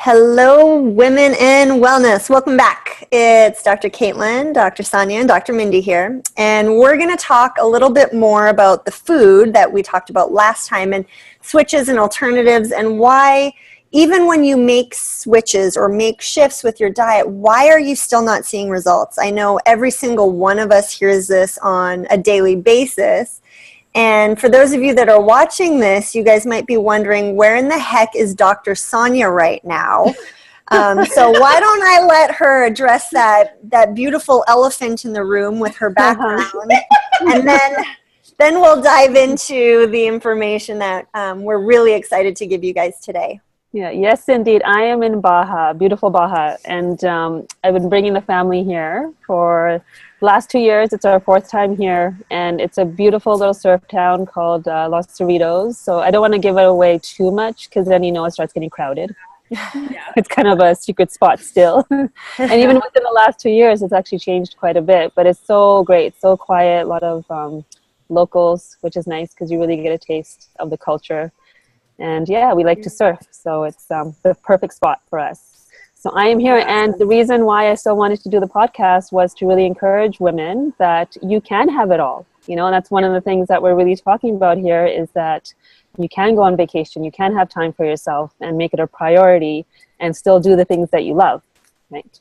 Hello, women in wellness. Welcome back. It's Dr. Caitlin, Dr. Sonia, and Dr. Mindy here. And we're going to talk a little bit more about the food that we talked about last time and switches and alternatives and why, even when you make switches or make shifts with your diet, why are you still not seeing results? I know every single one of us hears this on a daily basis. And for those of you that are watching this, you guys might be wondering, where in the heck is Dr. Sonia right now? So why don't I let her address that beautiful elephant in the room with her background, and then we'll dive into the information that we're really excited to give you guys today. Yeah, yes, indeed. I am in Baja, beautiful Baja, and I've been bringing the family here for the last 2 years. It's our fourth time here, and it's a beautiful little surf town called Los Cerritos. So I don't want to give it away too much because then it starts getting crowded. Yeah. It's kind of a secret spot still. And even within the last 2 years, it's actually changed quite a bit. But it's so great, so quiet, a lot of locals, which is nice because you really get a taste of the culture. And yeah, we like to surf, so it's the perfect spot for us. So I am here, and the reason why I still wanted to do the podcast was to really encourage women that you can have it all. And that's one of the things that we're really talking about here is that you can go on vacation, you can have time for yourself and make it a priority and still do the things that you love, right?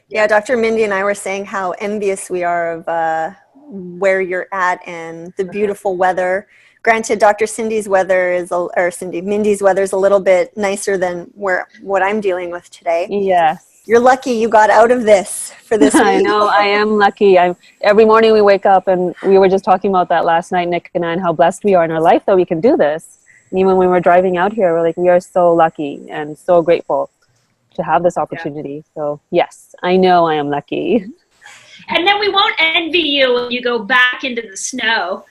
Yeah, Dr. Mindy and I were saying how envious we are of where you're at and the beautiful weather. Granted, Dr. Mindy's weather is a little bit nicer than what I'm dealing with today. Yes. You're lucky you got out of this for this week. I know, I am lucky. Every morning we wake up, and we were just talking about that last night, Nick and I, and how blessed we are in our life that we can do this. And even when we were driving out here, we're like, we are so lucky and so grateful to have this opportunity. Yeah. So yes, I know I am lucky. And then we won't envy you when you go back into the snow.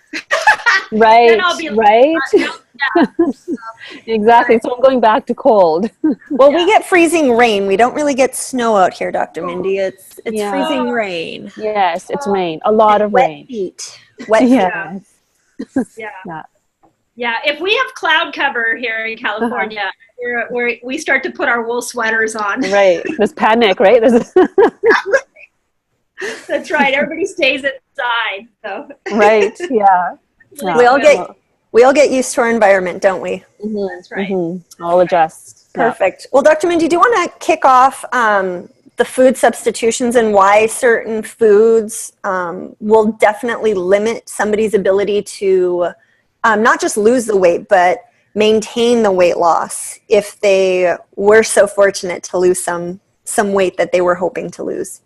Right, then I'll be like, right. Exactly. So I'm going back to cold. Well, we get freezing rain. We don't really get snow out here, Dr. Mindy. It's freezing rain. Yes, it's rain. A lot of rain. Wet feet. Yes. Yeah. If we have cloud cover here in California, we start to put our wool sweaters on. Right. There's panic, right? That's right. Everybody stays inside. So. Right. Yeah. We all get used to our environment, don't we? Mm-hmm. That's right. Mm-hmm. I'll adjust. Perfect. Well, Dr. Mindy, do you want to kick off the food substitutions and why certain foods will definitely limit somebody's ability to not just lose the weight, but maintain the weight loss if they were so fortunate to lose some weight that they were hoping to lose?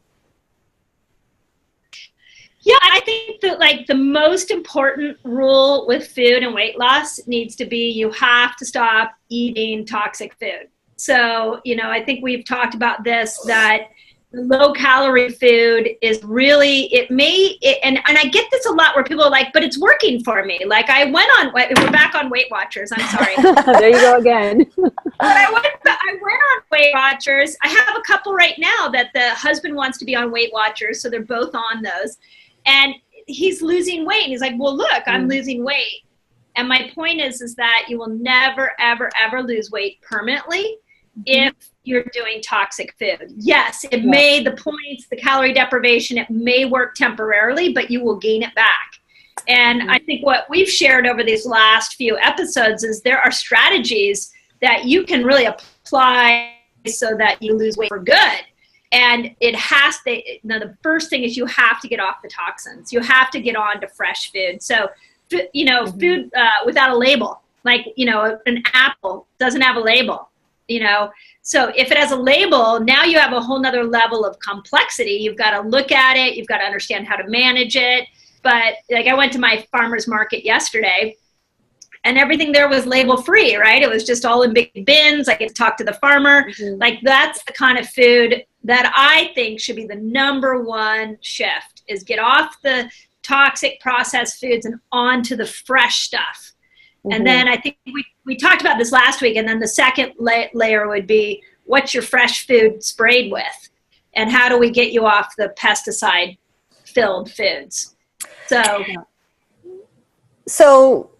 Yeah, I think that the most important rule with food and weight loss needs to be you have to stop eating toxic food. So, I think we've talked about this, that low calorie food is really, and I get this a lot where people are like, but it's working for me. Like we're back on Weight Watchers. I'm sorry. There you go again. But I went on Weight Watchers. I have a couple right now that the husband wants to be on Weight Watchers. So they're both on those. And he's losing weight. And he's like, well, look, I'm losing weight. And my point is that you will never, ever, ever lose weight permanently if you're doing toxic food. Yes, it may, the points, the calorie deprivation, it may work temporarily, but you will gain it back. And I think what we've shared over these last few episodes is there are strategies that you can really apply so that you lose weight for good. And the first thing is you have to get off the toxins. You have to get on to fresh food. So, food without a label, like, an apple doesn't have a label, So if it has a label, now you have a whole nother level of complexity. You've got to look at it. You've got to understand how to manage it. But I went to my farmer's market yesterday, and everything there was label free, right? It was just all in big bins. I get to talk to the farmer. Mm-hmm. That's the kind of food that I think should be the number one shift, is get off the toxic processed foods and onto the fresh stuff. Mm-hmm. And then I think we talked about this last week. And then the second layer would be, what's your fresh food sprayed with? And how do we get you off the pesticide filled foods? So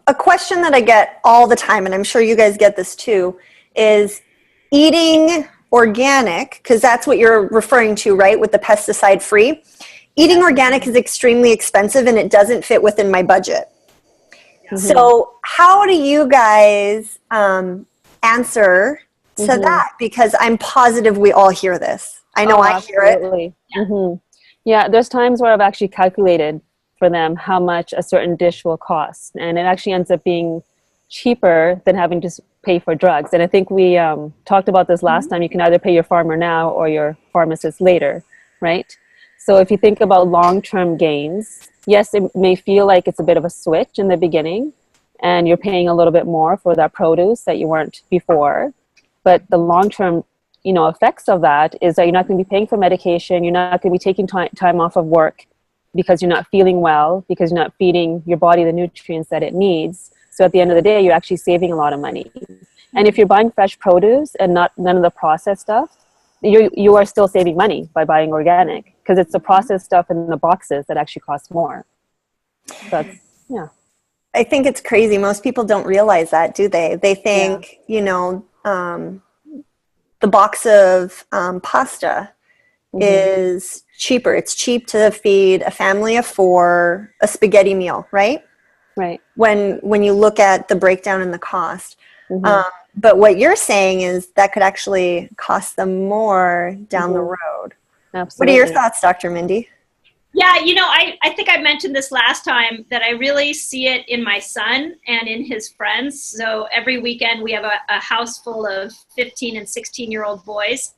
a question that I get all the time, and I'm sure you guys get this too, is eating organic, because that's what you're referring to, right, with the pesticide free. Eating organic is extremely expensive and it doesn't fit within my budget. So how do you guys answer to that? Because I'm positive we all hear this. I know I hear it. Yeah, there's times where I've actually calculated for them how much a certain dish will cost, and it actually ends up being cheaper than having to pay for drugs. And I think we talked about this last time. You can either pay your farmer now or your pharmacist later, right? So if you think about long-term gains, yes, it may feel like it's a bit of a switch in the beginning and you're paying a little bit more for that produce that you weren't before. But the long-term, effects of that is that you're not going to be paying for medication. You're not going to be taking time off of work because you're not feeling well, because you're not feeding your body the nutrients that it needs. So at the end of the day, you're actually saving a lot of money. And if you're buying fresh produce and none of the processed stuff, you are still saving money by buying organic, because it's the processed stuff in the boxes that actually costs more. That's, yeah. I think it's crazy. Most people don't realize that, do they? They think, the box of pasta is cheaper. It's cheap to feed a family of 4 a spaghetti meal, right? Right. When you look at the breakdown in the cost. But what you're saying is that could actually cost them more down the road. Absolutely. What are your thoughts, Dr. Mindy? Yeah, I think I mentioned this last time that I really see it in my son and in his friends. So every weekend we have a house full of 15 and 16-year-old boys.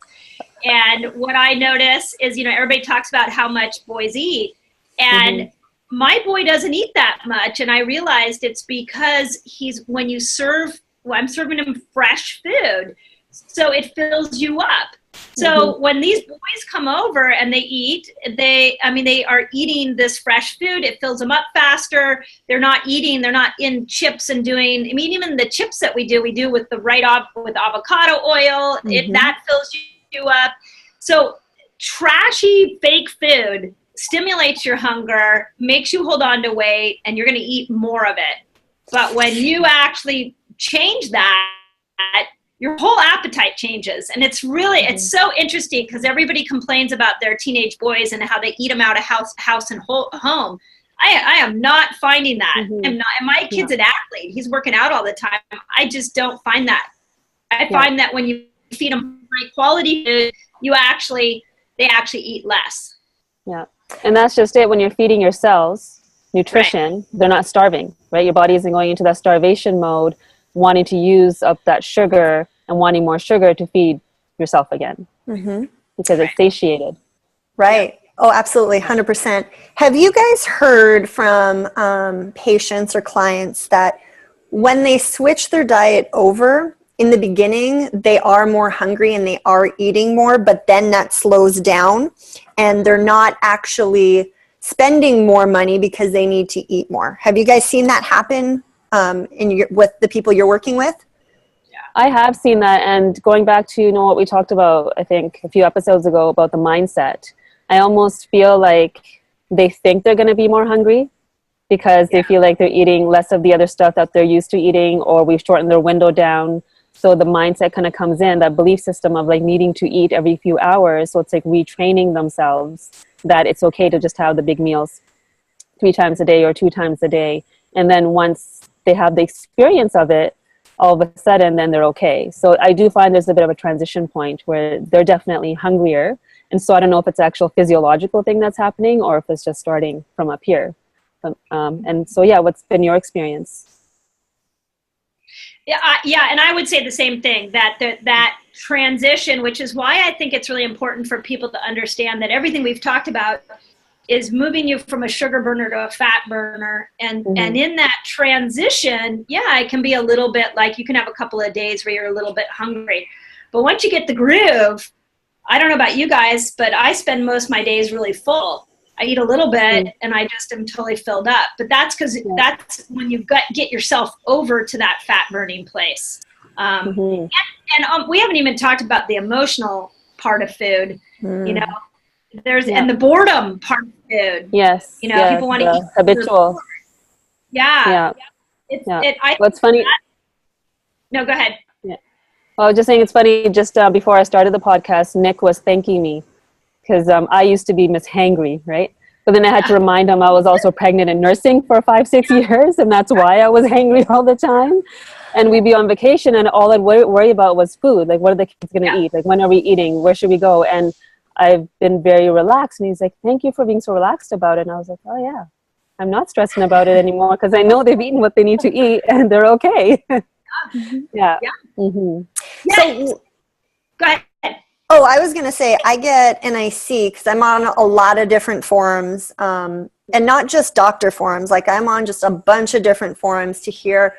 And what I notice is, everybody talks about how much boys eat. And my boy doesn't eat that much. And I realized it's because I'm serving him fresh food. So it fills you up. So when these boys come over and they eat, they are eating this fresh food. It fills them up faster. They're not in chips and even the chips that we do with with avocado oil. That fills you up. So trashy fake food stimulates your hunger, makes you hold on to weight, and you're going to eat more of it. But when you actually change that, your whole appetite changes. And it's so interesting, because everybody complains about their teenage boys and how they eat them out of house and home. I am not finding that. I'm not. And my kid's an athlete. He's working out all the time. I just don't find that. I find that when you feed them high quality food, they actually eat less. Yeah. And that's just it. When you're feeding your cells nutrition, they're not starving, right? Your body isn't going into that starvation mode, wanting to use up that sugar and wanting more sugar to feed yourself again, because it's satiated. Right. Oh, absolutely. 100%. Have you guys heard from patients or clients that when they switch their diet over, in the beginning, they are more hungry and they are eating more, but then that slows down and they're not actually spending more money because they need to eat more? Have you guys seen that happen with the people you're working with? I have seen that, and going back to what we talked about, I think a few episodes ago, about the mindset, I almost feel like they think they're going to be more hungry because they feel like they're eating less of the other stuff that they're used to eating, or we've shortened their window down. So the mindset kind of comes in, that belief system of like needing to eat every few hours. So it's like retraining themselves that it's okay to just have the big meals 3 times a day or 2 times a day. And then once they have the experience of it, all of a sudden, then they're okay. So I do find there's a bit of a transition point where they're definitely hungrier. And so I don't know if it's an actual physiological thing that's happening or if it's just starting from up here. And so, what's been your experience? Yeah, and I would say the same thing, that transition, which is why I think it's really important for people to understand that everything we've talked about is moving you from a sugar burner to a fat burner. And in that transition, it can be a little bit like you can have a couple of days where you're a little bit hungry. But once you get the groove, I don't know about you guys, but I spend most of my days really full. I eat a little bit and I just am totally filled up. But that's because that's when you get yourself over to that fat burning place. And we haven't even talked about the emotional part of food. There's and the boredom part of food. Yes. People want to eat habitual. Yeah. What's funny? No, go ahead. Yeah. I was just saying, it's funny, just before I started the podcast, Nick was thanking me because I used to be Miss Hangry, right? But then I had to remind him I was also pregnant and nursing for 5-6 years, and that's why I was hangry all the time. And we'd be on vacation, and all I'd worry about was food. Like, what are the kids going to eat? Like, when are we eating? Where should we go? And I've been very relaxed. And he's like, thank you for being so relaxed about it. And I was like, oh, yeah. I'm not stressing about it anymore because I know they've eaten what they need to eat, and they're okay. Yeah. Mm-hmm. So, Go ahead. oh, I was going to say, I get, and I see, because I'm on a lot of different forums, and not just doctor forums, like I'm on just a bunch of different forums to hear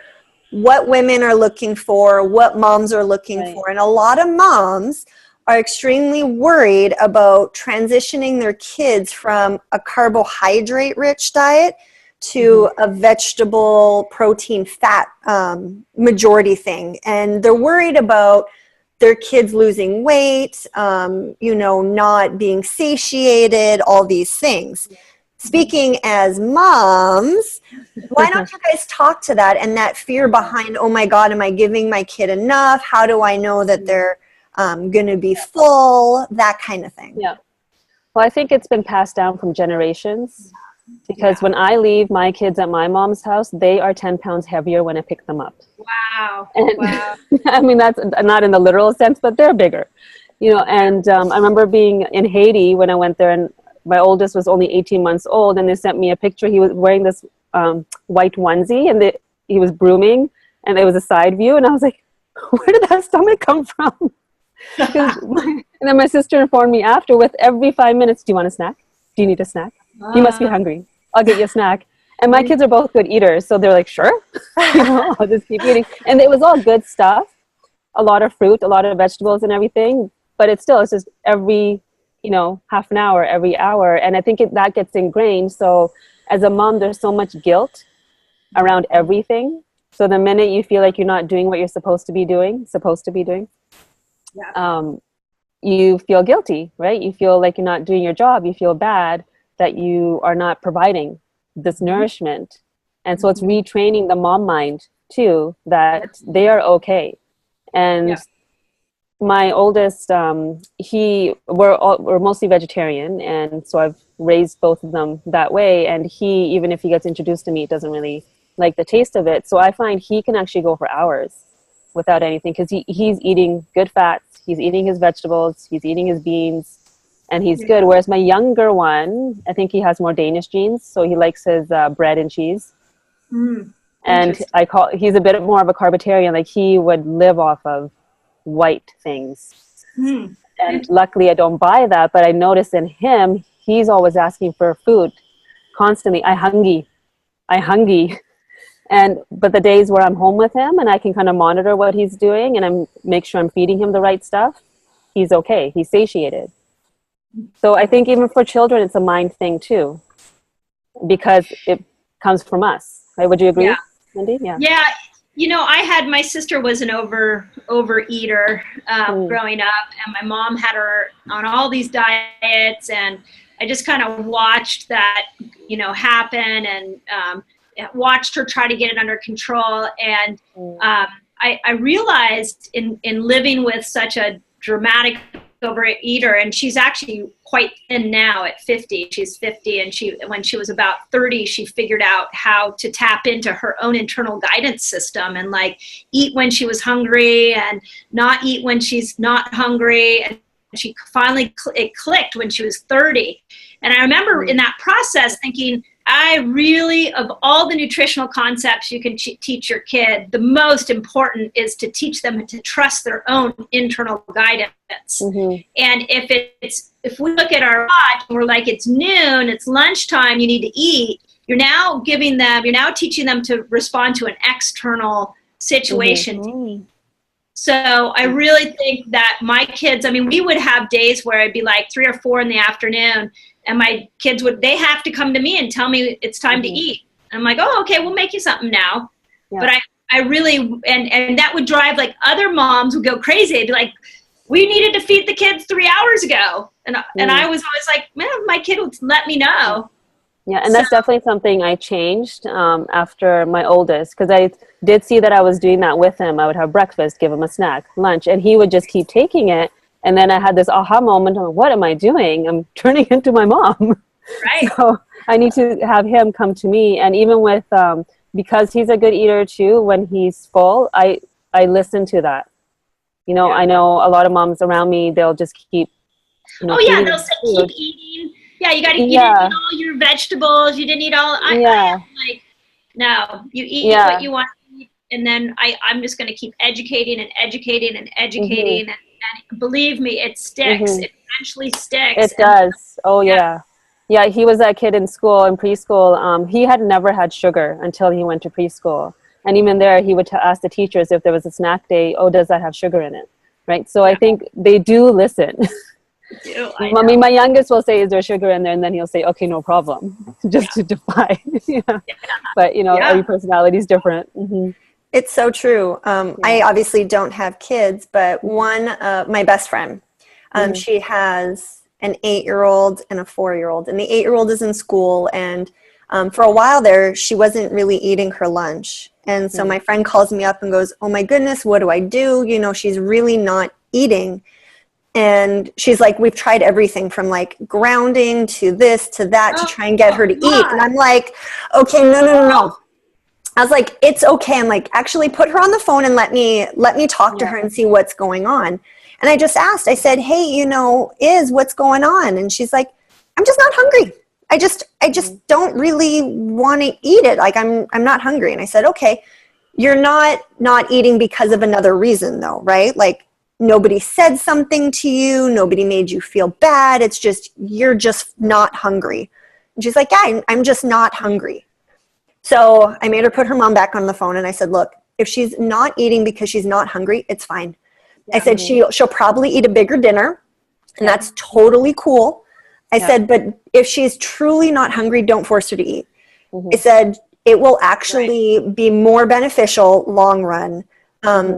what women are looking for, what moms are looking for. And a lot of moms are extremely worried about transitioning their kids from a carbohydrate-rich diet to a vegetable, protein, fat majority thing. And they're worried about their kids losing weight, not being satiated, all these things. Speaking as moms, why don't you guys talk to that and that fear behind, oh my God, am I giving my kid enough? How do I know that they're going to be full? That kind of thing. Yeah. Well, I think it's been passed down from generations because when I leave my kids at my mom's house, they are 10 pounds heavier when I pick them up. Wow. And, Wow. I mean, that's not in the literal sense, but they're bigger, and I remember being in Haiti when I went there, and my oldest was only 18 months old, and they sent me a picture. He was wearing this white onesie, and he was brooming, and it was a side view, and I was like, where did that stomach come from? And then my sister informed me after, with every 5 minutes, do you want a snack? Do you need a snack? You must be hungry. I'll get you a snack. And my kids are both good eaters, so they're like, sure, I'll just keep eating. And it was all good stuff, a lot of fruit, a lot of vegetables and everything, but it's just every half an hour, every hour. And I think that gets ingrained. So as a mom, there's so much guilt around everything. So the minute you feel like you're not doing what you're supposed to be doing, you feel guilty, right? You feel like you're not doing your job. You feel bad that you are not providing this nourishment. And so it's retraining the mom mind too, that they are okay. And my oldest, we're mostly vegetarian, and so I've raised both of them that way. And he, even if he gets introduced to meat, doesn't really like the taste of it. So I find he can actually go for hours without anything because he's eating good fats, he's eating his vegetables, he's eating his beans, and he's good. Whereas my younger one, I think he has more Danish genes, so he likes his bread and cheese. And he's a bit more of a carbitarian. Like, he would live off of white things. And luckily I don't buy that, but I notice in him, he's always asking for food constantly. I hungry. But the days where I'm home with him and I can kind of monitor what he's doing and make sure I'm feeding him the right stuff, he's okay. He's satiated. So I think even for children, it's a mind thing too, because it comes from us. Right? Would you agree, Mindy? Yeah. My sister was an overeater growing up, and my mom had her on all these diets, and I just kind of watched that, happen, and watched her try to get it under control. And I realized in living with such a dramatic overeater, and she's actually quite thin now at 50. She's 50, and when she was about 30, she figured out how to tap into her own internal guidance system and eat when she was hungry and not eat when she's not hungry. And she finally it clicked when she was 30. And I remember in that process thinking, I really, of all the nutritional concepts you can teach your kid, the most important is to teach them to trust their own internal guidance. And if we look at our watch and we're like, it's noon, it's lunchtime, you need to eat, you're now teaching them to respond to an external situation. So I really think that my kids, we would have days where it'd be like 3 or 4 in the afternoon, and my kids they have to come to me and tell me it's time to eat. And I'm like, oh, okay, we'll make you something now. But I really, and that would drive other moms would go crazy. They'd be like, we needed to feed the kids 3 hours ago. And I was always like, man, my kid would let me know. Yeah, and that's definitely something I changed after my oldest, because I did see that I was doing that with him. I would have breakfast, give him a snack, lunch, and he would just keep taking it. And then I had this aha moment of, what am I doing? I'm turning into my mom. Right. So I need to have him come to me. And even with, because he's a good eater too, when he's full, I listen to that. You know, I know a lot of moms around me, they'll just keep, Oh yeah, eating they'll say food. keep eating. Yeah, you got to. You didn't eat all your vegetables. You didn't eat all. I am like, no, you eat what you want to eat, and then I'm just going to keep educating and educating and educating, and believe me, it sticks. It eventually sticks. It does. Oh yeah. Yeah, he was that kid in school, in preschool. He had never had sugar until he went to preschool. And even there, he would ask the teachers if there was a snack day, oh, does that have sugar in it? Right? So I think they do listen. I mean, my youngest will say, is there sugar in there? And then he'll say, okay, no problem, just to defy. But, every personality is different. It's so true. I obviously don't have kids, but my best friend, she has an 8-year-old and a 4-year-old. And the 8-year-old is in school. And for a while there, she wasn't really eating her lunch. And so my friend calls me up and goes, oh my goodness, what do I do? She's really not eating. And she's like, we've tried everything from like grounding to this to that to try and get her to eat. And I'm like, okay, no. I was like, it's okay. I'm like, actually put her on the phone and let me talk to her and see what's going on. And I just asked, I said, hey, what's going on? And she's like, I'm just not hungry. I just don't really want to eat it. Like I'm not hungry. And I said, okay, you're not eating because of another reason though, right? Like nobody said something to you. Nobody made you feel bad. It's just, you're just not hungry. And she's like, yeah, I'm just not hungry. So I made her put her mom back on the phone and I said, look, if she's not eating because she's not hungry, it's fine. I said, she'll probably eat a bigger dinner and that's totally cool. I said, but if she's truly not hungry, don't force her to eat. I said, it will actually be more beneficial long run.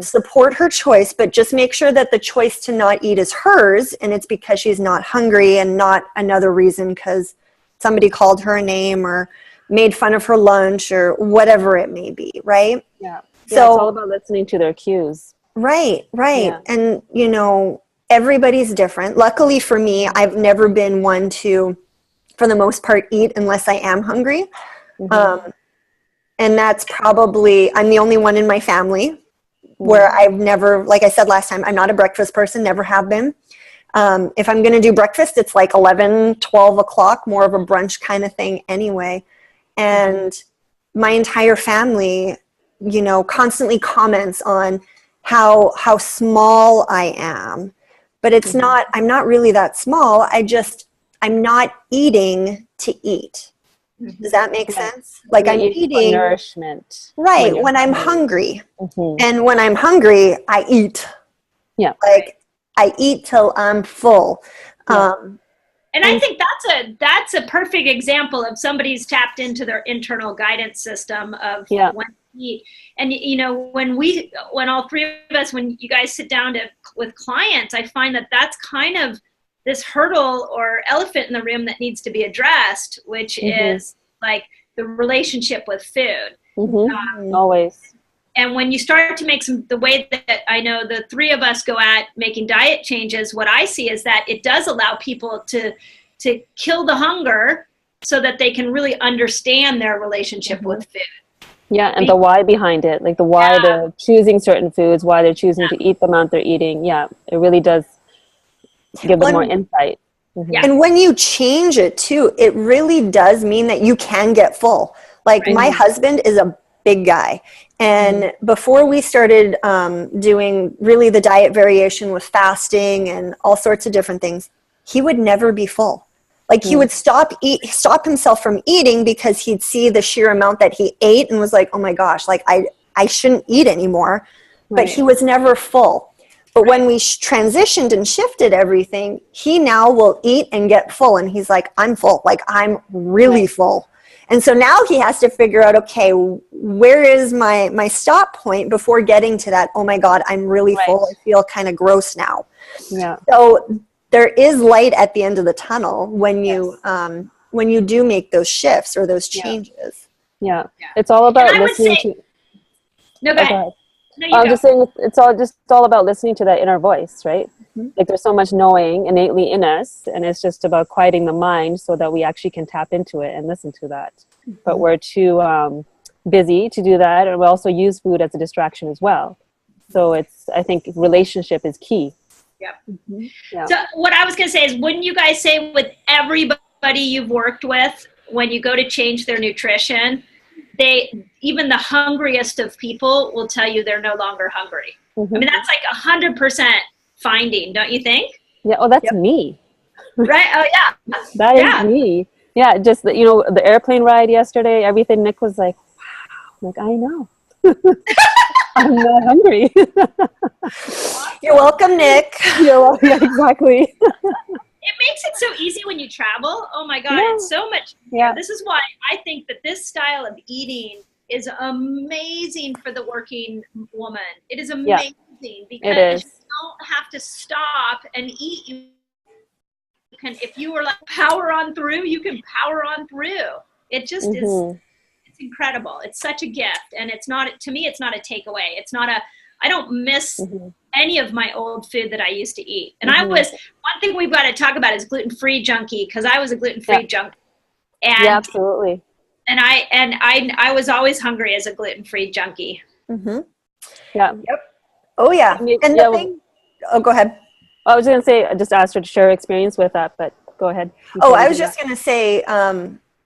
Support her choice, but just make sure that the choice to not eat is hers and it's because she's not hungry and not another reason because somebody called her a name or made fun of her lunch or whatever it may be, right? Yeah. So it's all about listening to their cues. Right. Yeah. And, everybody's different. Luckily for me, I've never been one to, for the most part, eat unless I am hungry. And that's probably, I'm the only one in my family where I've never, like I said last time, I'm not a breakfast person, never have been. If I'm going to do breakfast, it's like 11, 12 o'clock, more of a brunch kind of thing anyway. And my entire family, constantly comments on how small I am. But it's not, I'm not really that small. I'm not eating to eat. Does that make sense? Like I'm eating nourishment. Right. When I'm hungry. And when I'm hungry, I eat. Yeah. Like I eat till I'm full. And I think that's a perfect example of somebody's tapped into their internal guidance system of when to eat. And when all three of us, when you guys sit down with clients, I find that that's kind of this hurdle or elephant in the room that needs to be addressed, which is like the relationship with food. Always. And when you start to make the way that I know the three of us go at making diet changes, what I see is that it does allow people to kill the hunger so that they can really understand their relationship with food. Yeah, and the why behind it, like the why they're choosing certain foods, why they're choosing to eat the amount they're eating. Yeah, it really does give them more insight. And when you change it too, it really does mean that you can get full. Like my husband is a big guy. And before we started doing really the diet variation with fasting and all sorts of different things, he would never be full. Like he would stop himself from eating because he'd see the sheer amount that he ate and was like, oh my gosh, like I shouldn't eat anymore. But he was never full. But when we transitioned and shifted everything, he now will eat and get full. And he's like, I'm full. Like I'm really full. And so now he has to figure out, okay, where is my stop point before getting to that, oh my God, I'm really full. I feel kind of gross now. Yeah. So there is light at the end of the tunnel when you when you do make those shifts or those Yeah. changes. Yeah. Yeah. It's all about And I would listening say- to. No, go Oh, ahead. go ahead. No, you I'm go. just saying it's all about listening to that inner voice, right? Mhm. Like there's so much knowing innately in us, and it's just about quieting the mind so that we actually can tap into it and listen to that. But we're too busy to do that, and we also use food as a distraction as well. So I think relationship is key. Yeah. So what I was going to say is, wouldn't you guys say with everybody you've worked with, when you go to change their nutrition, even the hungriest of people will tell you they're no longer hungry. Mhm. I mean, that's like 100% finding, don't you think? Yeah. Oh, that's me. Right? Oh, yeah. That is Yeah. me. Yeah. Just the airplane ride yesterday. Everything. Nick was like, "Wow." I'm like, I know. I'm not hungry. You're welcome, Nick. Yeah, exactly. It makes it so easy when you travel. Oh my God, Yeah. it's so much. Yeah. This is why I think that this style of eating is amazing for the working woman. It is amazing because is. you don't have to stop and eat. You can, if you were like power on through, you can power on through. It just is. Mhm. It's incredible. It's such a gift, and it's not, to me, it's not a takeaway. It's not a, I don't miss Mhm. any of my old food that I used to eat. And Mhm. one thing we've got to talk about is gluten-free junkie, because I was a gluten-free Yeah. junkie. And Yeah, absolutely. and I was always hungry as a gluten-free junkie. Mm-hmm. Yeah. Oh, yeah. Yeah, And yeah, the thing, oh, go ahead. I was going to say, I just asked her to share experience with that, but go ahead. Oh, I was just going to say,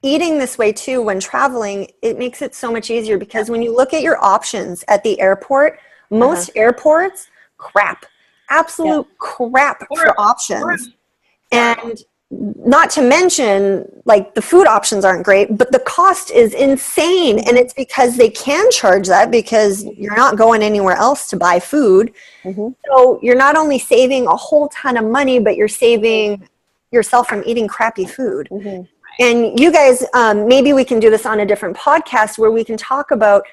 eating this way too when traveling, it makes it so much easier because when you look at your options at the airport, most airports, crap, absolute crap for Horrible. options. Horrible. And not to mention, like, the food options aren't great, but the cost is insane. And it's because they can charge that because you're not going anywhere else to buy food. Mhm. So you're not only saving a whole ton of money, but you're saving yourself from eating crappy food. Mhm. And you guys, maybe we can do this on a different podcast where we can talk about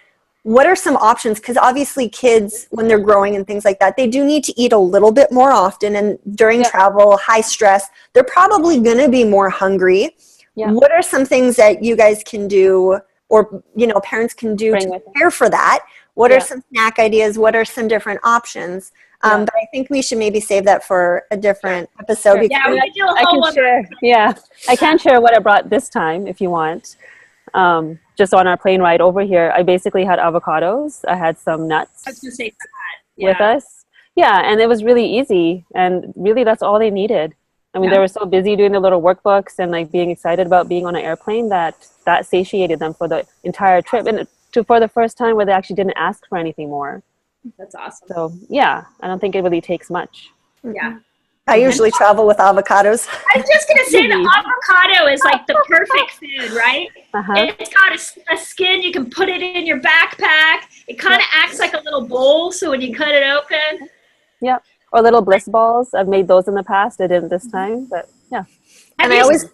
what are some options, because obviously kids, when they're growing and things like that, they do need to eat a little bit more often. And during travel, high stress, they're probably going to be more hungry. Yeah. What are some things that you guys can do, or parents can do Bring to with them. prepare for that? What Yeah. are some snack ideas? What are some different options? But I think we should maybe save that for a different episode. Sure. Because Yeah, we could do a I whole can one. share. Yeah, I can share what I brought this time if you want. Just on our plane ride over here, I basically had avocados. I had some nuts I was going to say that. with us. Yeah, and it was really easy. And really, that's all they needed. I mean, they were so busy doing their little workbooks and like being excited about being on an airplane that satiated them for the entire trip, and for the first time where they actually didn't ask for anything more. That's awesome. So yeah, I don't think it really takes much. Yeah. I usually travel with avocados. I was just going to say the Really? avocado is like the perfect food, right? Uh-huh. It's got a skin. You can put it in your backpack. It kind of acts like a little bowl, so when you cut it open. Yeah. Or little bliss balls. I've made those in the past. I didn't this time, but yeah. And I always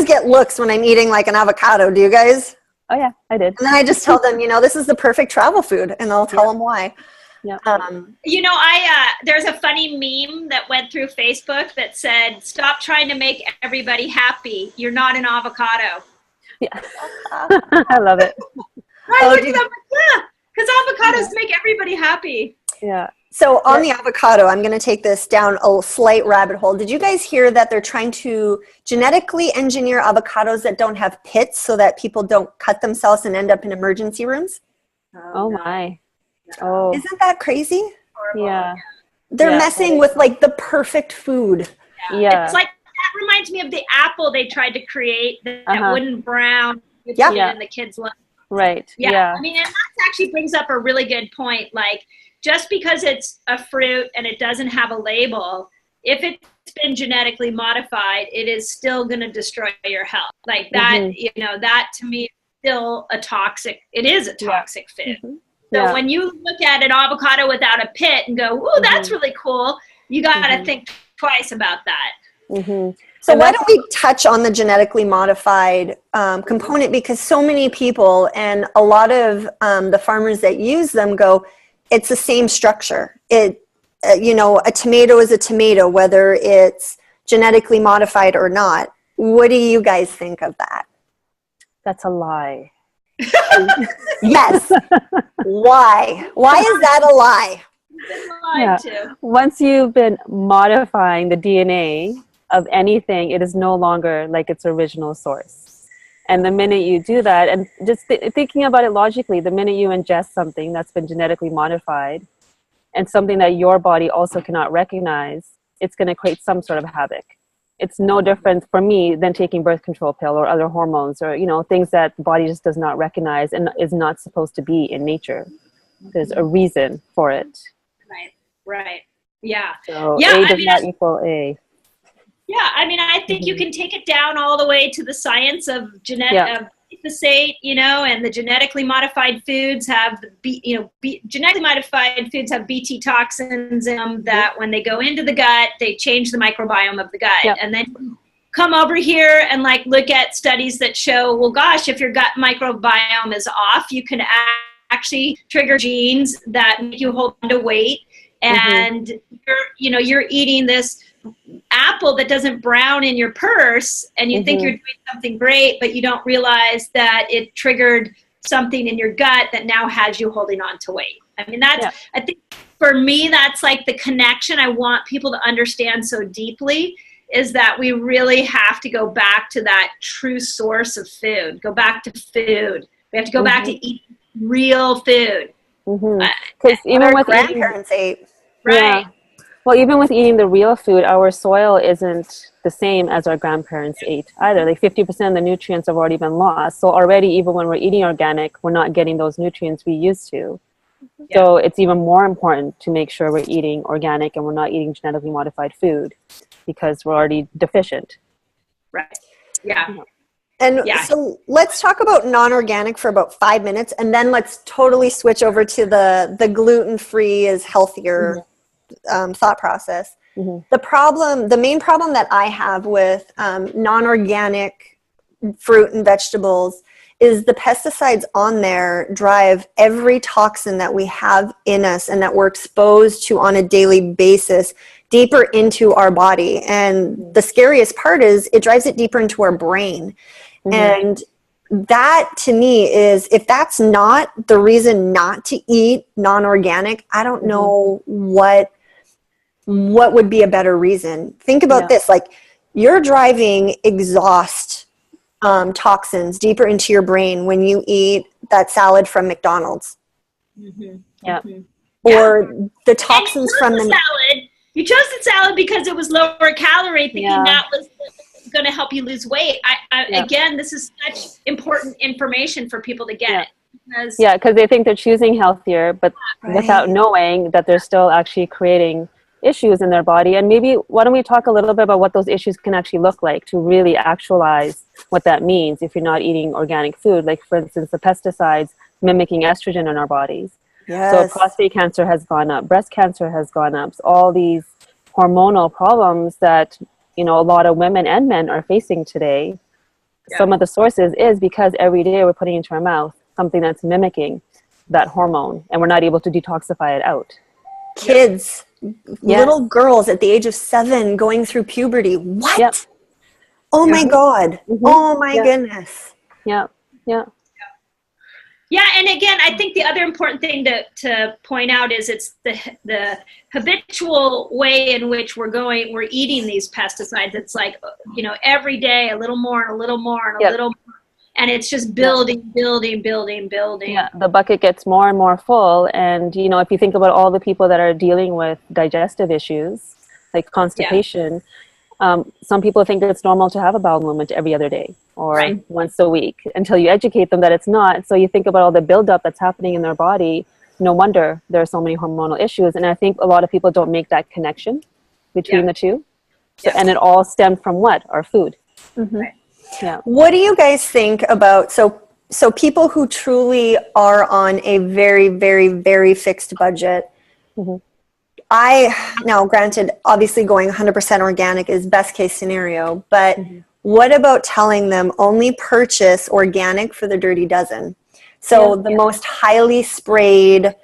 get looks when I'm eating like an avocado. Do you guys? Oh yeah, I did. And then I just tell them, this is the perfect travel food, and I'll tell them why. Yeah. There's a funny meme that went through Facebook that said, "Stop trying to make everybody happy. You're not an avocado." Yeah. I love it. I looked at them, because avocados make everybody happy. Yeah. So on the avocado, I'm going to take this down a slight rabbit hole. Did you guys hear that they're trying to genetically engineer avocados that don't have pits so that people don't cut themselves and end up in emergency rooms? Oh my. Oh Isn't that crazy? yeah. They're Yeah. messing with like the perfect food. Yeah. It's like, that reminds me of the apple they tried to create, that wooden brown and the kids love. Right. Yeah. Yeah. I mean, and that actually brings up a really good point. Like, just because it's a fruit and it doesn't have a label, if it's been genetically modified, it is still going to destroy your health. Like that, that to me is still a toxic food. Mhm. So when you look at an avocado without a pit and go, ooh, that's really cool, you got to think twice about that. Mm-hmm. So why don't we touch on the genetically modified component, because so many people and a lot of the farmers that use them go, it's the same structure. A tomato is a tomato, whether it's genetically modified or not. What do you guys think of that? That's a lie. Yes. Why? Why is that a lie? Been lied to. Once you've been modifying the DNA of anything, it is no longer like its original source. And the minute you do that, and just thinking about it logically, the minute you ingest something that's been genetically modified and something that your body also cannot recognize, it's going to create some sort of havoc. It's no different for me than taking birth control pill or other hormones or, you know, things that the body just does not recognize and is not supposed to be in nature. There's a reason for it. Right. Yeah. So Yeah, A does not equal A. Yeah, I mean, I think you can take it down all the way to the science of glyphosate, you know, and the genetically modified foods have, genetically modified foods have Bt toxins in them that when they go into the gut, they change the microbiome of the gut. Yep. And then come over here and like look at studies that show, well, gosh, if your gut microbiome is off, you can actually trigger genes that make you hold on to weight. And you're eating this apple that doesn't brown in your purse and you think you're doing something great, but you don't realize that it triggered something in your gut that now has you holding on to weight. I mean, I think for me, that's like the connection I want people to understand so deeply, is that we really have to go back to that true source of food, go back to food. We have to go back to eating real food. Because even our with grandparents ate. Right. Yeah. Well, even with eating the real food, our soil isn't the same as our grandparents ate either. Like 50% of the nutrients have already been lost. So already, even when we're eating organic, we're not getting those nutrients we used to. Yeah. So it's even more important to make sure we're eating organic and we're not eating genetically modified food because we're already deficient. Right. Yeah. And so let's talk about non-organic for about 5 minutes, and then let's totally switch over to the gluten-free is healthier thought process. The main problem that I have with non-organic fruit and vegetables is the pesticides on there drive every toxin that we have in us and that we're exposed to on a daily basis deeper into our body. And the scariest part is it drives it deeper into our brain. And that to me is, if that's not the reason not to eat non-organic, I don't know what would be a better reason. Think about this, like you're driving exhaust toxins deeper into your brain when you eat that salad from McDonald's. Or the toxins from the salad. You chose the salad because it was lower calorie, thinking that was going to help you lose weight. Again, this is such important information for people to get. Because they think they're choosing healthier, but without knowing that they're still actually creating issues in their body. And maybe why don't we talk a little bit about what those issues can actually look like to really actualize what that means if you're not eating organic food. Like, for instance, the pesticides mimicking estrogen in our bodies. So prostate cancer has gone up, breast cancer has gone up. So all these hormonal problems that, you know, a lot of women and men are facing today. Some of the sources is because every day we're putting into our mouth something that's mimicking that hormone and we're not able to detoxify it out. Kids, little girls at the age of 7 going through puberty. What? Oh my God. Oh my goodness. Yeah, and again, I think the other important thing to point out is it's the habitual way in which we're eating these pesticides. It's like, you know, every day a little more and a little more and a little more. And it's just building. Yeah, the bucket gets more and more full. And, you know, if you think about all the people that are dealing with digestive issues, like constipation, some people think that it's normal to have a bowel movement every other day or once a week until you educate them that it's not. So you think about all the buildup that's happening in their body. No wonder there are so many hormonal issues. And I think a lot of people don't make that connection between the two. So, and it all stemmed from what? Our food. What do you guys think about, so people who truly are on a very, very, very fixed budget, now granted, obviously going 100% organic is best case scenario, but what about telling them only purchase organic for the dirty dozen? So the most highly sprayed,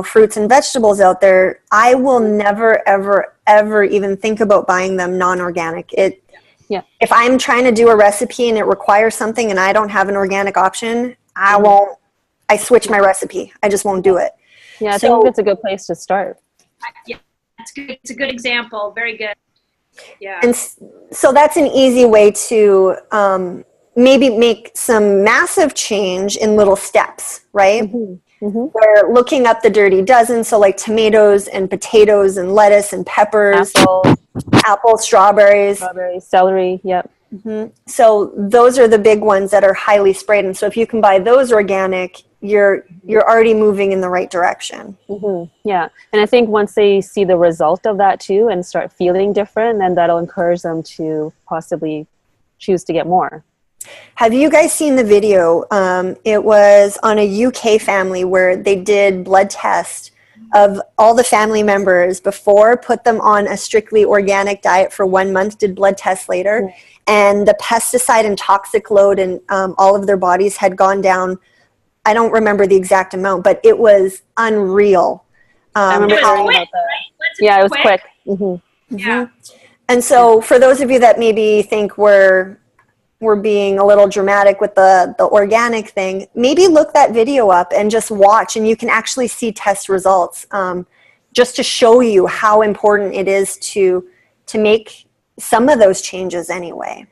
fruits and vegetables out there, I will never, ever, ever even think about buying them non-organic. If I'm trying to do a recipe and it requires something and I don't have an organic option, I switch my recipe. I just won't do it. Yeah, I think it's a good place to start. Yeah, it's good. It's a good example. Very good. Yeah. And so that's an easy way to maybe make some massive change in little steps, right? We're looking up the dirty dozen. So like tomatoes and potatoes and lettuce and peppers, apples, strawberries, celery. Yep. So those are the big ones that are highly sprayed. And so if you can buy those organic, you're already moving in the right direction. Yeah. And I think once they see the result of that too and start feeling different, then that'll encourage them to possibly choose to get more. Have you guys seen the video? It was on a UK family where they did blood test of all the family members before, put them on a strictly organic diet for 1 month, did blood tests later, and the pesticide and toxic load in all of their bodies had gone down. I don't remember the exact amount, but it was unreal. I remember hearing about that. Right? Yeah, it was quick. Yeah. And so for those of you that maybe think we're being a little dramatic with the organic thing, maybe look that video up and just watch, and you can actually see test results just to show you how important it is to make some of those changes anyway.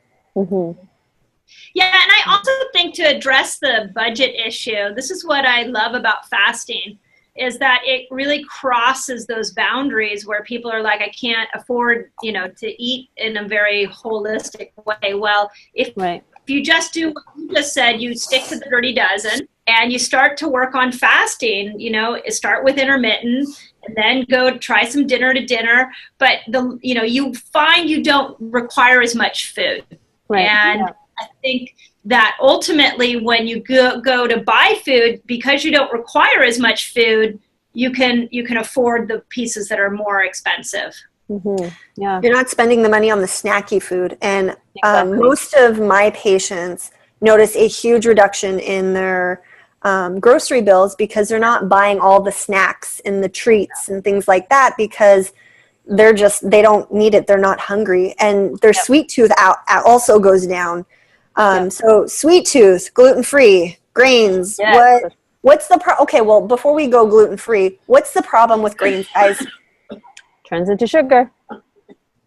Yeah, and I also think to address the budget issue, this is what I love about fasting, is that it really crosses those boundaries where people are like, I can't afford, to eat in a very holistic way. Well, if you just do what you just said, you stick to the dirty dozen and you start to work on fasting, start with intermittent and then go try some dinner to dinner. But you find you don't require as much food. And I think that ultimately when you go to buy food, because you don't require as much food, you can afford the pieces that are more expensive. Yeah, you're not spending the money on the snacky food. And most of my patients notice a huge reduction in their grocery bills because they're not buying all the snacks and the treats and things like that because they don't need it. They're not hungry. And their sweet tooth also goes down. So sweet tooth, gluten-free, grains. What's the okay, well, before we go gluten-free, what's the problem with grains, guys? Turns into sugar.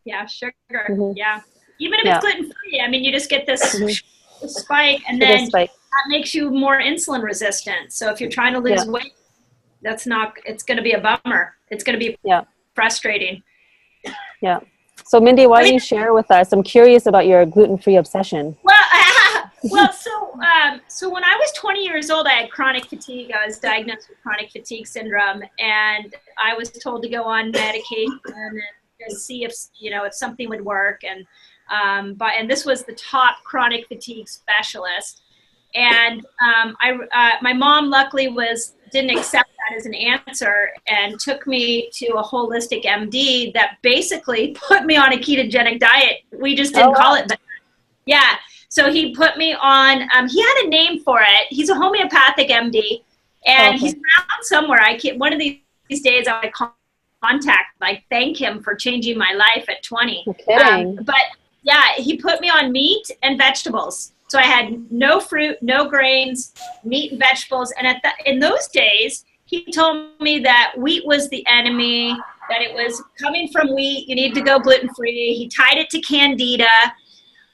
Yeah, sugar. Yeah. Even if it's gluten-free, I mean, you just get this spike, and then that makes you more insulin resistant. So if you're trying to lose weight, it's going to be a bummer. It's going to be frustrating. Yeah. So Mindy, why don't you share with us? I'm curious about your gluten-free obsession. So when I was 20 years old, I had chronic fatigue. I was diagnosed with chronic fatigue syndrome, and I was told to go on medication and just see if something would work. And this was the top chronic fatigue specialist. And my mom luckily didn't accept that as an answer and took me to a holistic MD that basically put me on a ketogenic diet. We just didn't call it that. Yeah. So he put me on, he had a name for it. He's a homeopathic MD and he's around somewhere. One of these days I contact, thank him for changing my life at 20. But yeah, he put me on meat and vegetables. So I had no fruit, no grains, meat and vegetables. And in those days, he told me that wheat was the enemy, that it was coming from wheat. You need to go gluten-free. He tied it to candida.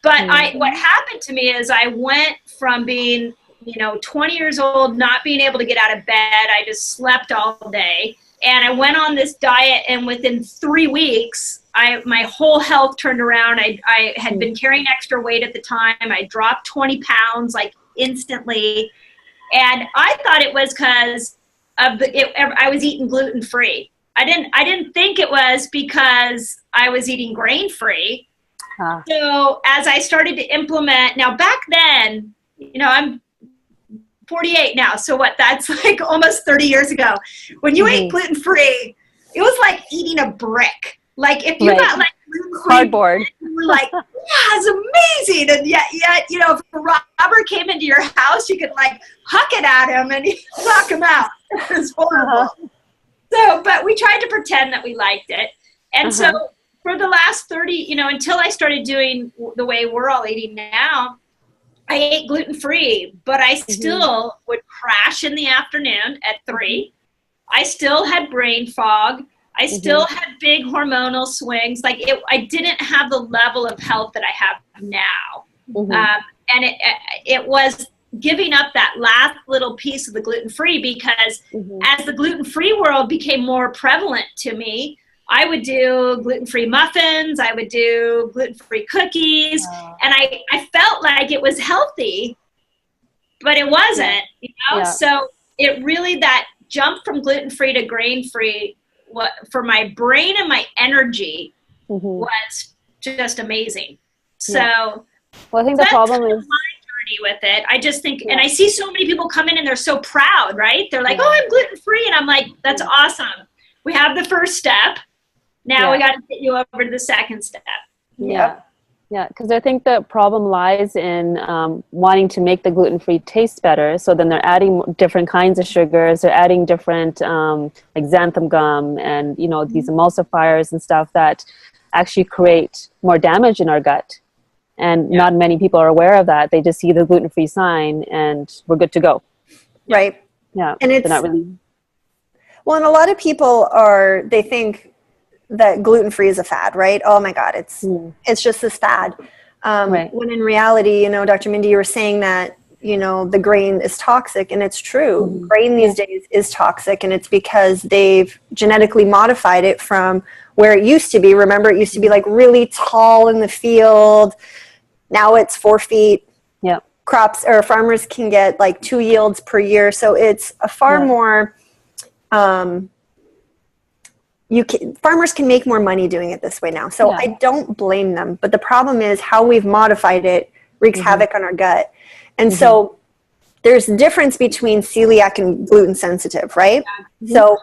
But what happened to me is I went from being, 20 years old, not being able to get out of bed. I just slept all day. And I went on this diet, and within 3 weeks, my whole health turned around. I had been carrying extra weight at the time. I dropped 20 pounds instantly. And I thought it was because I was eating gluten-free. I didn't think it was because I was eating grain-free. So as I started to implement, now back then, I'm 48 now. So that's almost 30 years ago. When you ate gluten-free, it was like eating a brick. If you got cardboard, you were like, yeah, it's amazing. And yet, if a robber came into your house, you could huck it at him and knock him out. It was horrible. So, but we tried to pretend that we liked it. And so for the last 30, until I started doing the way we're all eating now, I ate gluten-free, but I still would crash in the afternoon at 3. I still had brain fog. I still had big hormonal swings. I didn't have the level of health that I have now. And it was giving up that last little piece of the gluten-free, because as the gluten-free world became more prevalent to me, I would do gluten-free muffins, I would do gluten-free cookies, and I felt like it was healthy, but it wasn't, So it really, that jump from gluten-free to grain-free, for my brain and my energy was just amazing. So, well, I think the problem is with it. I just think, and I see so many people come in and they're so proud, right? They're like, oh, I'm gluten-free. And I'm like, that's awesome. We have the first step. Now we got to get you over to the second step. Yeah. Because I think the problem lies in wanting to make the gluten-free taste better. So then they're adding different kinds of sugars. They're adding different, like xanthan gum and, these emulsifiers and stuff that actually create more damage in our gut. And not many people are aware of that. They just see the gluten-free sign and we're good to go. Right. Yeah. And it's not really. Well, and a lot of people they think that gluten-free is a fad, right? Oh my God, it's just this fad. When in reality, Dr. Mindy, you were saying that, the grain is toxic, and it's true. Grain these days is toxic, and it's because they've genetically modified it from where it used to be. Remember, it used to be like really tall in the field. Now it's 4 feet. Yeah. Crops or farmers can get like 2 yields per year. So it's a far more, farmers can make more money doing it this way now. So I don't blame them. But the problem is how we've modified it wreaks havoc on our gut. And so there's a difference between celiac and gluten sensitive, right? So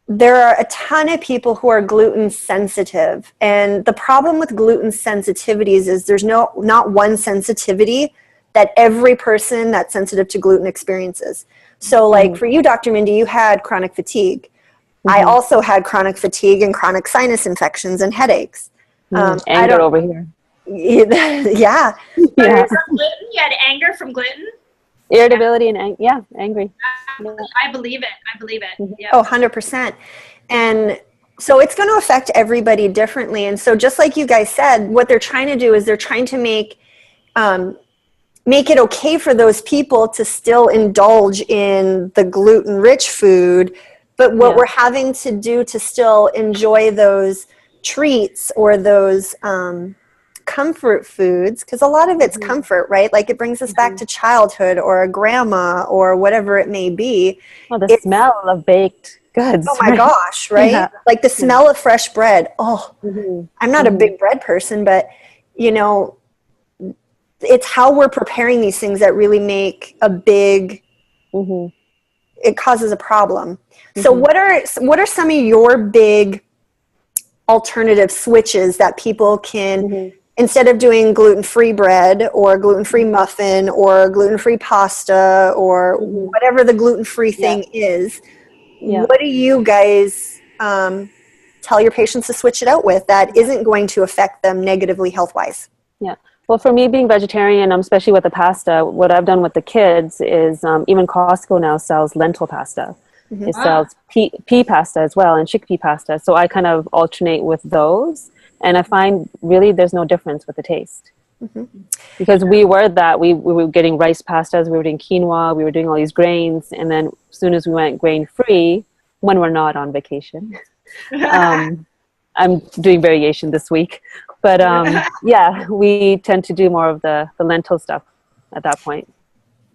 there are a ton of people who are gluten sensitive. And the problem with gluten sensitivities is there's not one sensitivity that every person that's sensitive to gluten experiences. So like for you, Dr. Mindy, you had chronic fatigue. I also had chronic fatigue and chronic sinus infections and headaches. Anger over here. Yeah. From gluten? You had anger from gluten? Irritability and angry. I believe it. Yeah. Oh, 100%. And so it's going to affect everybody differently. And so just like you guys said, what they're trying to do is they're trying to make it okay for those people to still indulge in the gluten-rich food. But what we're having to do to still enjoy those treats or those comfort foods, because a lot of it's comfort, right? Like it brings us back to childhood or a grandma or whatever it may be. Oh, the smell of baked goods. Oh my gosh, right? Yeah. Like the smell of fresh bread. Oh, I'm not a big bread person, but it's how we're preparing these things that really make a big, it causes a problem. So what are some of your big alternative switches that people can, instead of doing gluten-free bread or gluten-free muffin or gluten-free pasta or whatever the gluten-free thing is, what do you guys tell your patients to switch it out with that isn't going to affect them negatively health-wise? Yeah. Well, for me being vegetarian, especially with the pasta, what I've done with the kids is even Costco now sells lentil pasta. It sells pea pasta as well and chickpea pasta. So I kind of alternate with those. And I find really there's no difference with the taste. Because we were getting rice pastas, we were doing quinoa, we were doing all these grains. And then as soon as we went grain-free, when we're not on vacation, I'm doing variation this week. But we tend to do more of the lentil stuff at that point.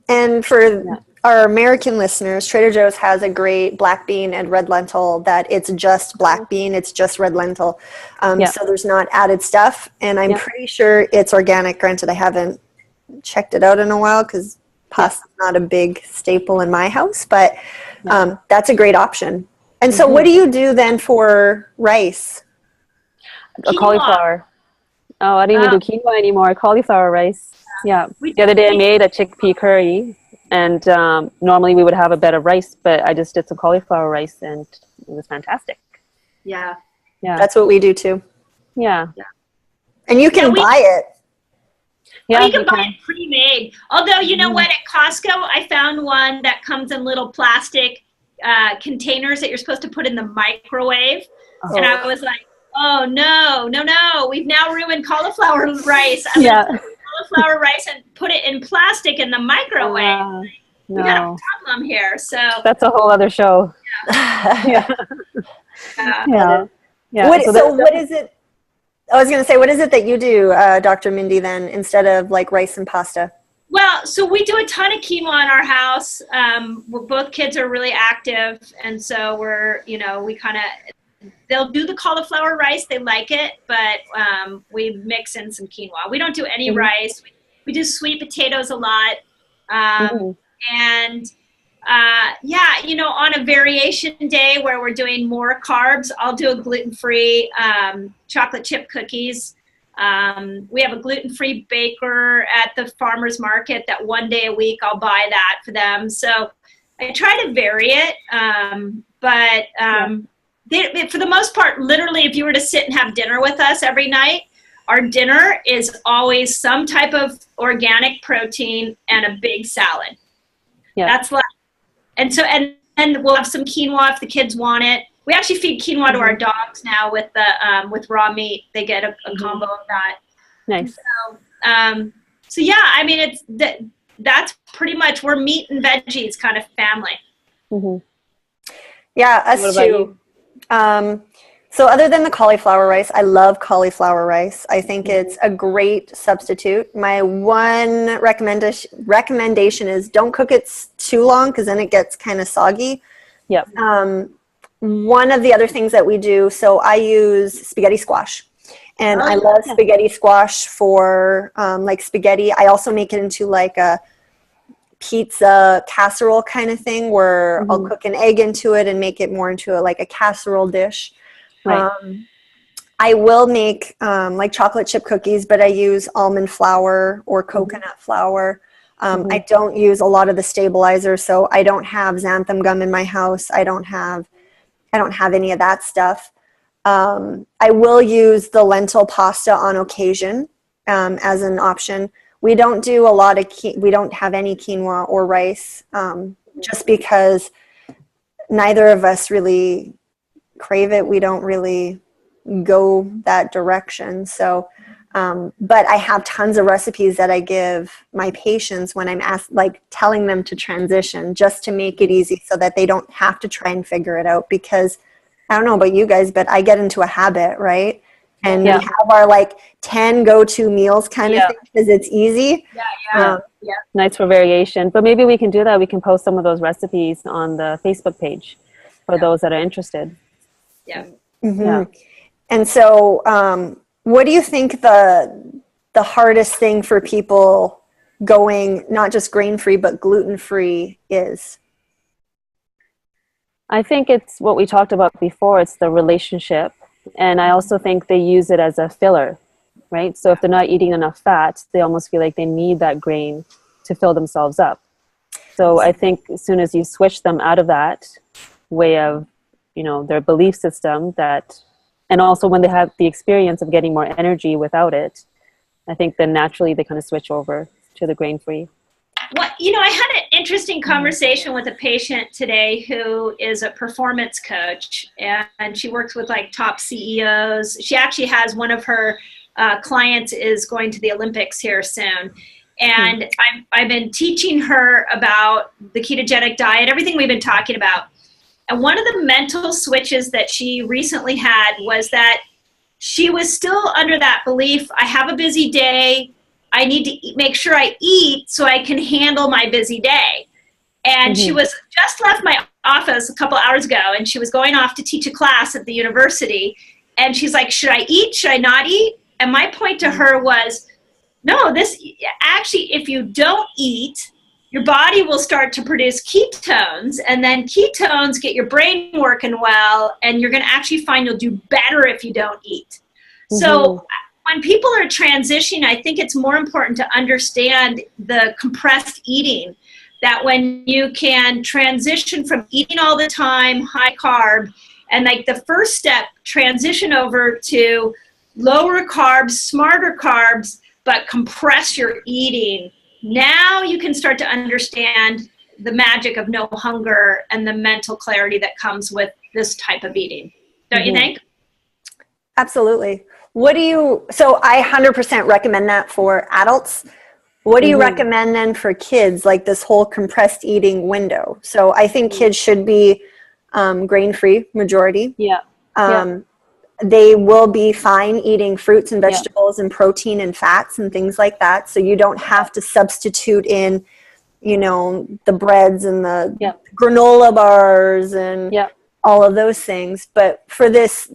And for our American listeners, Trader Joe's has a great black bean and red lentil that it's just black bean, it's just red lentil. So there's not added stuff. And I'm pretty sure it's organic. Granted, I haven't checked it out in a while because pasta's not a big staple in my house, but that's a great option. And so what do you do then for rice? A cauliflower. Oh, I don't even do quinoa anymore. Cauliflower rice. Yeah. The other day I made a chickpea curry. And normally we would have a bed of rice, but I just did some cauliflower rice, and it was fantastic. Yeah. Yeah. That's what we do too. Yeah. And you can buy it. Yeah. Or you can buy it pre-made. Although, you know what, at Costco, I found one that comes in little plastic containers that you're supposed to put in the microwave. Oh. And I was like, oh, no. We've now ruined cauliflower rice. I'm Yeah. going to put cauliflower rice and put it in plastic in the microwave. We got a problem here. So that's a whole other show. Yeah. Yeah. Yeah. What is it? I was going to say, what is it that you do, Dr. Mindy, then, instead of like rice and pasta? Well, so we do a ton of quinoa in our house. Both kids are really active. And so they'll do the cauliflower rice. They like it, but we mix in some quinoa. We don't do any rice. We do sweet potatoes a lot. And on a variation day where we're doing more carbs, I'll do a gluten-free chocolate chip cookies. We have a gluten-free baker at the farmer's market that one day a week I'll buy that for them. So I try to vary it. For the most part, literally, if you were to sit and have dinner with us every night, our dinner is always some type of organic protein and a big salad. Yeah. That's like, and we'll have some quinoa if the kids want it. We actually feed quinoa to our dogs now with with raw meat. They get a combo of that. Nice. So yeah, I mean, that's pretty much, we're meat and veggies kind of family. Mm-hmm. Yeah, us too. So other than the cauliflower rice, I love cauliflower rice. I think it's a great substitute. My one recommendation is don't cook it too long because then it gets kind of soggy. Yep. One of the other things that we do, so I use spaghetti squash. And I love spaghetti squash for like spaghetti. I also make it into like a pizza casserole kind of thing where I'll cook an egg into it and make it more into like a casserole dish. Right. I will make like chocolate chip cookies, but I use almond flour or coconut flour. I don't use a lot of the stabilizers, so I don't have xanthan gum in my house. I don't have any of that stuff. I will use the lentil pasta on occasion as an option. We don't do a lot of we don't have any quinoa or rice just because neither of us really crave it. We don't really go that direction. So, but I have tons of recipes that I give my patients when I'm telling them to transition just to make it easy so that they don't have to try and figure it out, because I don't know about you guys, but I get into a habit, right? And we have our like 10 go-to meals kind of thing because it's easy. Nice for variation. But maybe we can do that. We can post some of those recipes on the Facebook page for those that are interested. Yeah. Mm-hmm. Yeah. And so what do you think the hardest thing for people going not just grain-free but gluten-free is? I think it's what we talked about before. It's the relationship. And I also think they use it as a filler, right? So if they're not eating enough fat, they almost feel like they need that grain to fill themselves up. So I think as soon as you switch them out of that way of, their belief system, and also when they have the experience of getting more energy without it, I think then naturally they kind of switch over to the grain-free. Well, I had an interesting conversation with a patient today who is a performance coach, and she works with like top CEOs. She actually has one of her clients is going to the Olympics here soon. And I've been teaching her about the ketogenic diet, everything we've been talking about. And one of the mental switches that she recently had was that she was still under that belief, I have a busy day, I need to make sure I eat so I can handle my busy day. And she was just left my office a couple hours ago, and she was going off to teach a class at the university. And she's like, should I eat? Should I not eat? And my point to her was, no, actually, if you don't eat, your body will start to produce ketones, and then ketones get your brain working well, and you're going to actually find you'll do better if you don't eat. So when people are transitioning, I think it's more important to understand the compressed eating, that when you can transition from eating all the time, high carb, and like the first step, transition over to lower carbs, smarter carbs, but compress your eating. Now you can start to understand the magic of no hunger and the mental clarity that comes with this type of eating. Don't you think? Absolutely. So I 100% recommend that for adults. What do you recommend then for kids, like this whole compressed eating window? So I think kids should be grain-free majority. They will be fine eating fruits and vegetables and protein and fats and things like that. So you don't have to substitute in, the breads and the granola bars and all of those things. But for this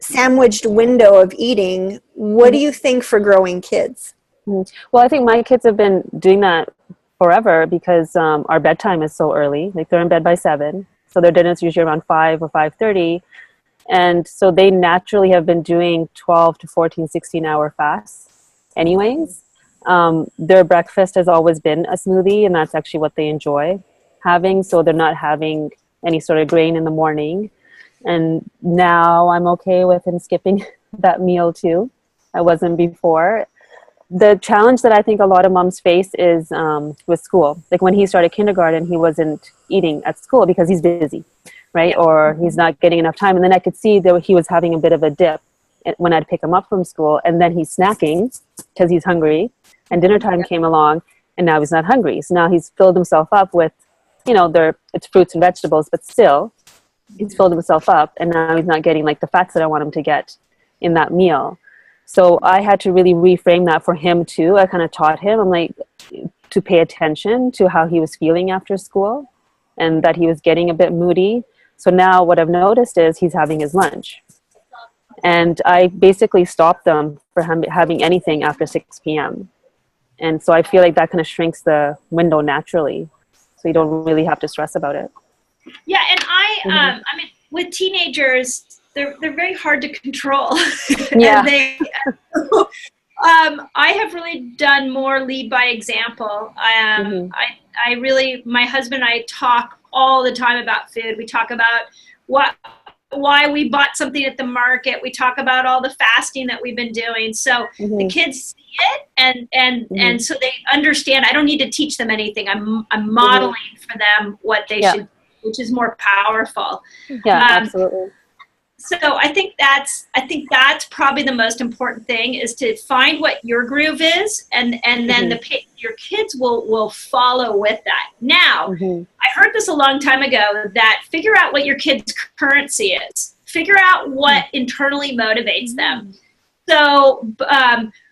sandwiched window of eating, what do you think for growing kids? Well, I think my kids have been doing that forever because our bedtime is so early. Like they're in bed by 7. So their dinner's usually around 5 or 5:30. And so they naturally have been doing 12 to 14, 16-hour fasts anyways. Their breakfast has always been a smoothie, and that's actually what they enjoy having. So they're not having any sort of grain in the morning. And now I'm okay with him skipping that meal too. I wasn't before. The challenge that I think a lot of moms face is with school. Like when he started kindergarten, he wasn't eating at school because he's busy, right? Or he's not getting enough time. And then I could see that he was having a bit of a dip when I'd pick him up from school. And then he's snacking because he's hungry. And dinner time came along, and now he's not hungry. So now he's filled himself up with, it's fruits and vegetables, but still, he's filled himself up. And now he's not getting like the fats that I want him to get in that meal. So I had to really reframe that for him too. I kind of taught him, to pay attention to how he was feeling after school and that he was getting a bit moody. So now what I've noticed is he's having his lunch. And I basically stopped them for him having anything after 6 p.m. And so I feel like that kind of shrinks the window naturally. So you don't really have to stress about it. Yeah, and I mean, with teenagers, they're very hard to control. Yeah. I have really done more lead by example. I really, my husband and I talk all the time about food. We talk about why we bought something at the market. We talk about all the fasting that we've been doing. So the kids see it and so they understand. I don't need to teach them anything. I'm modeling for them what they should, which is more powerful. Yeah, absolutely. So I think that's probably the most important thing is to find what your groove is, and then your kids will follow with that. Now, I heard this a long time ago that figure out what your kid's currency is. Figure out what internally motivates them. So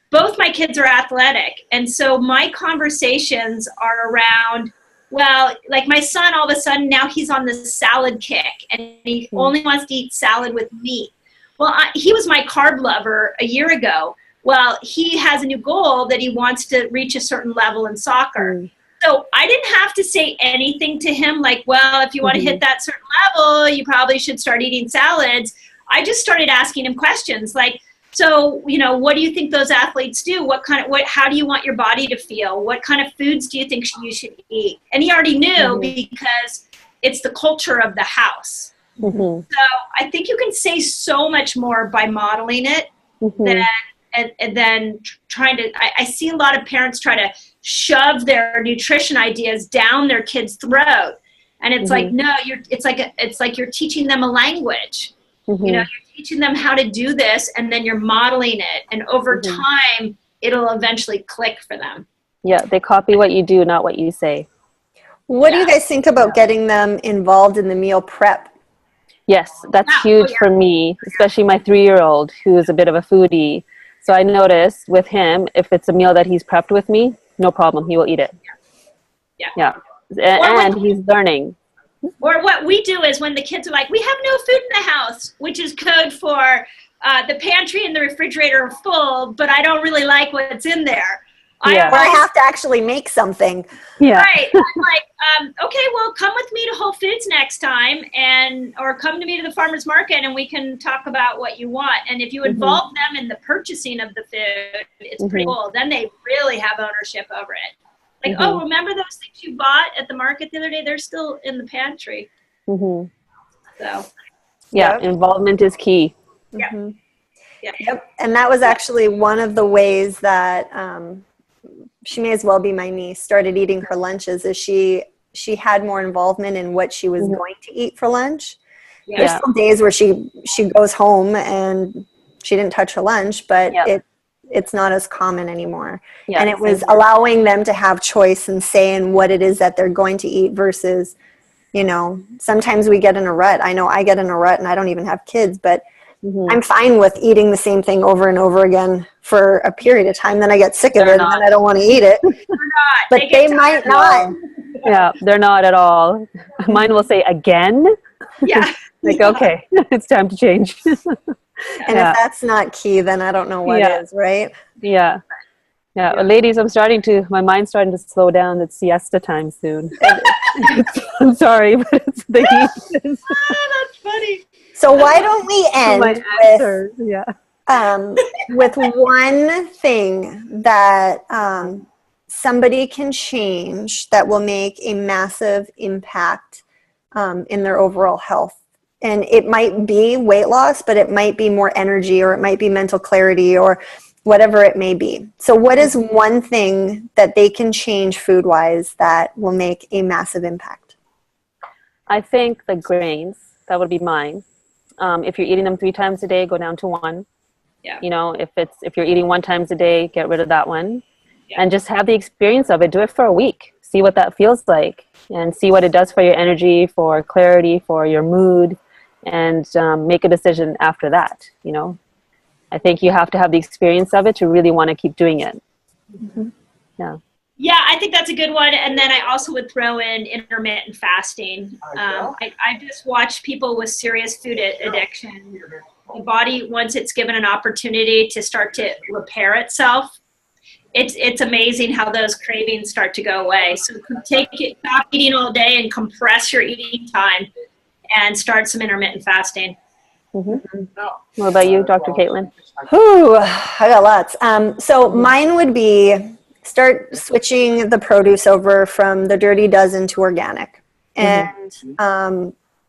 both my kids are athletic, and so my conversations are around. Well, like my son, all of a sudden now he's on this salad kick and he only wants to eat salad with meat. Well, he was my carb lover a year ago. Well, he has a new goal that he wants to reach a certain level in soccer. So I didn't have to say anything to him like, well, if you want to hit that certain level, you probably should start eating salads. I just started asking him questions like, so, what do you think those athletes do? How do you want your body to feel? What kind of foods do you think you should eat? And he already knew because it's the culture of the house. So I think you can say so much more by modeling it than trying to, I see a lot of parents try to shove their nutrition ideas down their kid's throat. And it's like, no, it's like you're teaching them a language. You're teaching them how to do this, and then you're modeling it. And over time, it'll eventually click for them. Yeah, they copy what you do, not what you say. What do you guys think about getting them involved in the meal prep? Yes, that's huge for me, especially my 3-year-old who is a bit of a foodie. So I notice with him, if it's a meal that he's prepped with me, no problem, he will eat it. Yeah. And he's learning. Or what we do is when the kids are like, we have no food in the house, which is code for the pantry and the refrigerator are full, but I don't really like what's in there. Or I have to actually make something. Yeah. Right. I'm like, okay, well, come with me to Whole Foods next time, or come to me to the farmer's market and we can talk about what you want. And if you involve them in the purchasing of the food, it's pretty cool. Then they really have ownership over it. Like, oh, remember those things you bought at the market the other day? They're still in the pantry. Mm-hmm. So, Yeah, Yep. involvement is key. Mhm. yeah. Yep. And that was actually one of the ways that she may as well be my niece started eating her lunches is she had more involvement in what she was Mhm. going to eat for lunch. Yeah. There's still days where she goes home and she didn't touch her lunch, but Yeah. it's not as common anymore. Yeah, And it was same here. allowing them to have choice and say in what it is that they're going to eat versus, you know, sometimes we get in a rut. I know I get in a rut and I don't even have kids, but Mhm. I'm fine with eating the same thing over and over again for a period of time. Then I get sick of They're it not. and then I don't want to eat it. But They they get might not. Yeah, they're not at all. Mine will say again. Yeah. Like, okay, it's time to change. And Yeah. if that's not key, then I don't know what Yeah. is, right? Yeah. Yeah. Well, ladies, my mind's starting to slow down. It's siesta time soon. I'm sorry, but it's the heat. Oh, that's funny. So why don't we end My with answer. Yeah. with one thing that somebody can change that will make a massive impact in their overall health. And it might be weight loss, but it might be more energy, or it might be mental clarity, or whatever it may be. So what is one thing that they can change food-wise that will make a massive impact? I think the grains, that would be mine. If you're eating them 3 times a day, go down to 1. Yeah. You know, if you're eating 1 times a day, get rid of that one. Yeah. And just have the experience of it. Do it for a week. See what that feels like, and see what it does for your energy, for clarity, for your mood, and make a decision after that. You know, I think you have to have the experience of it to really want to keep doing it. Yeah. Yeah, I think that's a good one. And then I also would throw in intermittent fasting. I just watched people with serious food addiction. The body, once it's given an opportunity to start to repair itself, it's amazing how those cravings start to go away. So stop eating all day and compress your eating time and start some intermittent fasting. Mm-hmm. What about you, Dr. Caitlin? Whew, I got lots. So mine would be start switching the produce over from the Dirty Dozen to organic. And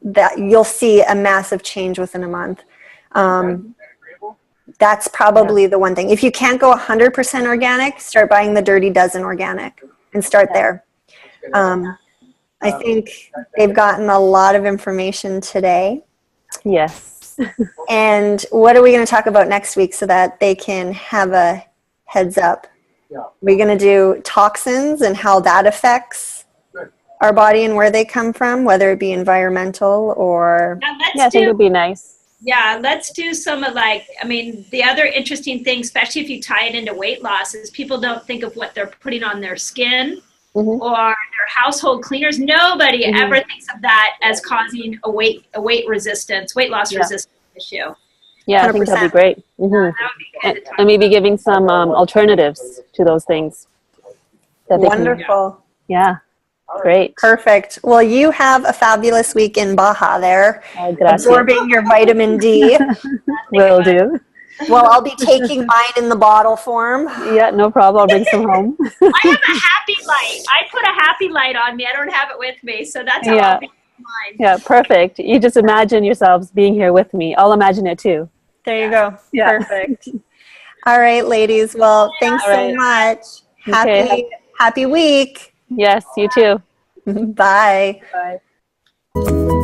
that you'll see a massive change within a month. That's probably the one thing. If you can't go 100% organic, start buying the Dirty Dozen organic and start there. I think they've gotten a lot of information today. Yes. And what are we going to talk about next week so that they can have a heads up? We're going to do toxins and how that affects our body and where they come from, whether it be environmental or... Now Yeah, I think it'd be nice. Yeah, let's do some of the other interesting thing, especially if you tie it into weight loss, is people don't think of what they're putting on their skin or their household cleaners. Nobody ever thinks of that as causing a weight loss resistance issue. Yeah, I think that'd be great. That would be good to talk And maybe giving some alternatives to those things. That they can- Wonderful. yeah, great. Perfect. Well, you have a fabulous week in Baja there, Gracias. absorbing your vitamin D. Will do. Well, I'll be taking mine in the bottle form. Yeah, no problem. I'll bring some home. I have a happy light. I put a happy light on me. I don't have it with me, so that's how Yeah. I'll be mine. Yeah, perfect. You just imagine yourselves being here with me. I'll imagine it too. There you go. Yeah. Perfect. All right, ladies. Well, thanks All right. so much. Okay. Happy week. Yes, you too. Bye. Bye.